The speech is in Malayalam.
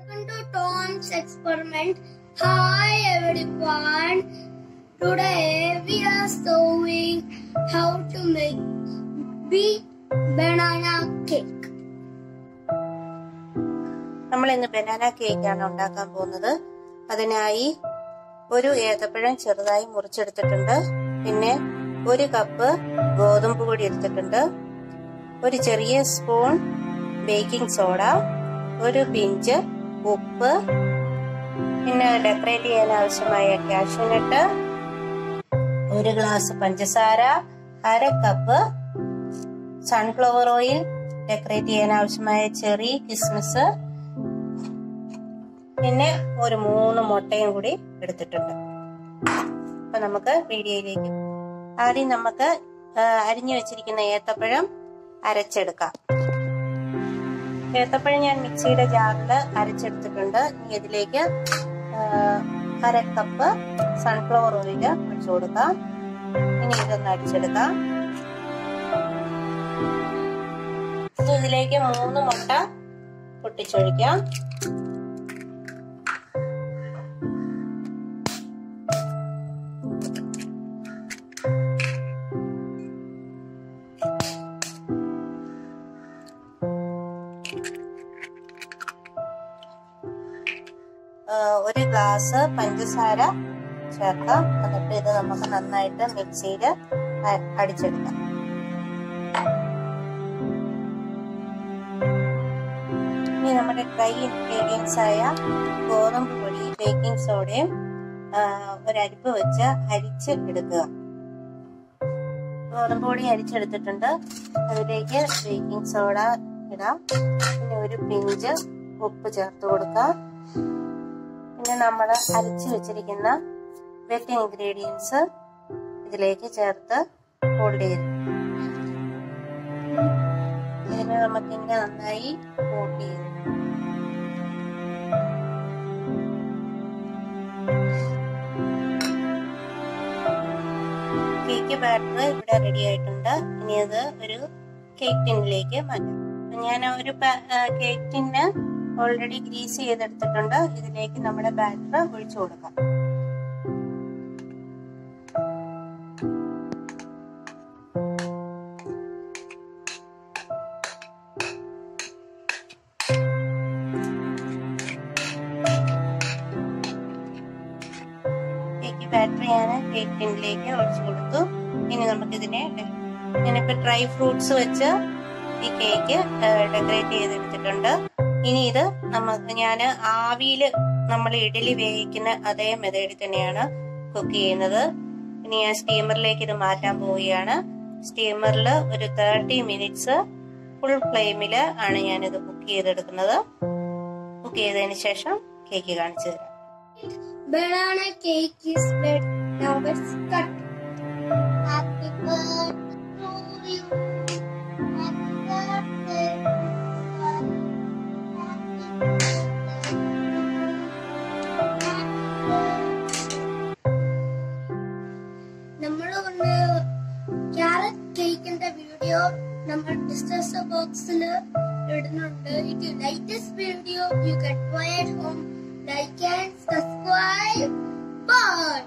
Welcome to Tom's experiment. Hi everyone. Today we are showing how to make big banana cake. നമ്മൾ ഇന്ന് ബനാന കേക്ക് ആണ് ഉണ്ടാക്കാൻ പോകുന്നത്. അതിനായി ഒരു ഏത്തപ്പഴം ചെറുതായി മുറിച്ചെടുത്തിട്ടുണ്ട്. പിന്നെ ഒരു കപ്പ് ഗോതമ്പ് പൊടി എടുത്തിട്ടുണ്ട്. ഒരു ചെറിയ സ്പൂൺ ബേക്കിംഗ് സോഡ, ഒരു പിഞ്ച് ഉപ്പ്, പിന്നെ ഡെക്കറേറ്റ് ചെയ്യാൻ ആവശ്യമായ കാഷ്യൂനട്ട്, ഒരു ഗ്ലാസ് പഞ്ചസാര, അര കപ്പ് സൺഫ്ലവർ ഓയിൽ, ഡെക്കറേറ്റ് ചെയ്യാൻ ആവശ്യമായ ചെറി, കിസ്മിസ്, പിന്നെ ഒരു 3 മുട്ടയും കൂടി എടുത്തിട്ടുണ്ട്. അപ്പൊ നമുക്ക് വീഡിയോയിലേക്ക് ആദ്യം നമുക്ക് അരിഞ്ഞു വെച്ചിരിക്കുന്ന ഏത്തപ്പഴം അരച്ചെടുക്കാം. ഏത്തപ്പഴം ഞാൻ മിക്സിയുടെ ജാറിൽ അരച്ചെടുത്തിട്ടുണ്ട്. ഇനി ഇതിലേക്ക് അര കപ്പ് സൺഫ്ലവർ ഓയിൽ ഒഴിച്ചു കൊടുക്കാം. ഇനി ഇതൊന്ന് അടിച്ചെടുക്കാം. ഇതിലേക്ക് 3 മുട്ട പൊട്ടിച്ചൊഴിക്കാം. ഒരു ഗ്ലാസ് പഞ്ചസാര ചേർക്കാം. എന്നിട്ട് ഇത് നമുക്ക് നന്നായിട്ട് മിക്സിയിൽ അടിച്ചെടുക്കാം. ഇനി നമ്മുടെ ഡ്രൈ ഇൻഗ്രീഡിയൻസ് ആയ ഗോതമ്പ് പൊടി, ബേക്കിംഗ് സോഡയും ഒരരിപ്പ് വെച്ച് അരിച്ച് എടുക്കുക. ഗോതമ്പ് പൊടി അരിച്ചെടുത്തിട്ടുണ്ട്. അതിലേക്ക് ബേക്കിംഗ് സോഡ ഇടാം. പിന്നെ ഒരു പിഞ്ച് ഉപ്പ് ചേർത്ത് കൊടുക്കാം. പിന്നെ നമ്മൾ അരച്ചു വെച്ചിരിക്കുന്ന വെറ്റ് ഇൻഗ്രീഡിയൻസ് ഇതിലേക്ക് ചേർത്ത് ഹോൾഡ് ചെയ്ത് ഇതിനെ നമുക്കിങ്ങനെ നന്നായി ഹോൾഡ് ചെയ്ത് കേക്ക് ബാറ്റർ ഇവിടെ റെഡി ആയിട്ടുണ്ട്. ഇനി അത് ഒരു കേക്ക് ടിന്നിലേക്ക് മാറ്റാം. ഞാൻ ഒരു കേക്ക് ടിന്ന് ഓൾറെഡി ഗ്രീസ് ചെയ്തെടുത്തിട്ടുണ്ട്. ഇതിലേക്ക് നമ്മുടെ ബാറ്റർ ഒഴിച്ചു കൊടുക്കാം. കേക്ക് ബാറ്റർ ഞാൻ കേക്ക് ടിന്നിലേക്ക് ഒഴിച്ചു കൊടുത്തു. ഇനി നമുക്കിതിനെ ഞാനിപ്പോ ഡ്രൈ ഫ്രൂട്ട്സ് വെച്ച് ഈ കേക്ക് ഡെക്കറേറ്റ് ചെയ്തെടുത്തിട്ടുണ്ട്. ഇനി ഇത് ഞാൻ ആവിയിൽ നമ്മൾ ഇഡലി വേവിക്കുന്ന അതേ മെത്തേഡിൽ തന്നെയാണ് കുക്ക് ചെയ്യുന്നത്. ഇനി ഞാൻ സ്റ്റീമറിലേക്ക് ഇത് മാറ്റാൻ പോവുകയാണ്. സ്റ്റീമറിൽ ഒരു 30 മിനിറ്റ്സ് ഫുൾ ഫ്ലെയിമിൽ ആണ് ഞാനിത് കുക്ക് ചെയ്തെടുക്കുന്നത്. കുക്ക് ചെയ്തതിന് ശേഷം കേക്ക് കാണിച്ചു തരാം. Banana cake is ready. Now let's cut. Happy birthday to you. Happy birthday. നമ്മൾ ക്യാരറ്റ് കേക്കിന്റെ വീഡിയോ നമ്മൾ ഡിസ്ക്രിപ്ഷൻ ബോക്സിൽ ഇടുന്നുണ്ട്. If you like this video, you can try at home, like and subscribe. Bye.